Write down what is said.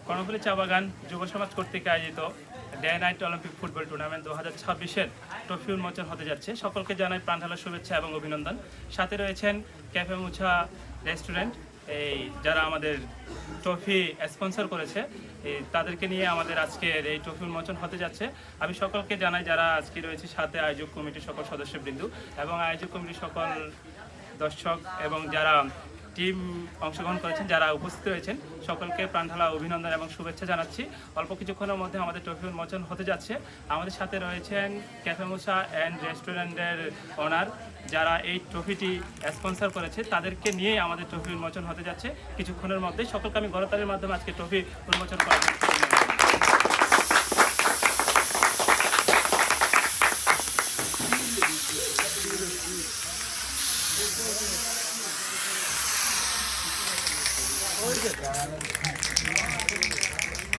কর্ণফুলী চা বাগান যুব সমাজ কর্তৃক আয়োজিত day night olympic football tournament 2026-এর ট্রফি উন্মোচন হতে যাচ্ছে। সকলকে জানাই প্রাণঢালা শুভেচ্ছা এবং অভিনন্দন। সাথে রয়েছেন ক্যাফে মুছা রেস্টুরেন্ট, এই যারা আমাদের ট্রফি স্পন্সর করেছে, তাদেরকে নিয়ে আমাদের আজকের এই ট্রফি উন্মোচন হতে যাচ্ছে। আমি সকলকে জানাই যারা আজকে রয়েছে, সাথে আয়োজক কমিটির সকল সদস্যবৃন্দ এবং আয়োজক কমিটির সকল দর্শক এবং যারা টিম অংশগ্রহণ করেছেন, যারা উপস্থিত রয়েছেন, সকলকে প্রাণঢালা অভিনন্দন এবং শুভেচ্ছা জানাচ্ছি। অল্প কিছুক্ষণের মধ্যে আমাদের ট্রফি উন্মোচন হতে যাচ্ছে। আমাদের সাথে রয়েছেন ক্যাফে মুসা অ্যান্ড রেস্টুরেন্টের ওনার, যারা এই ট্রফিটি স্পন্সর করেছে, তাদেরকে নিয়েই আমাদের ট্রফি উন্মোচন হতে যাচ্ছে কিছুক্ষণের মধ্যে। সকলকে আমি গণতালির মাধ্যমে আজকে ট্রফি উন্মোচন করার জন্য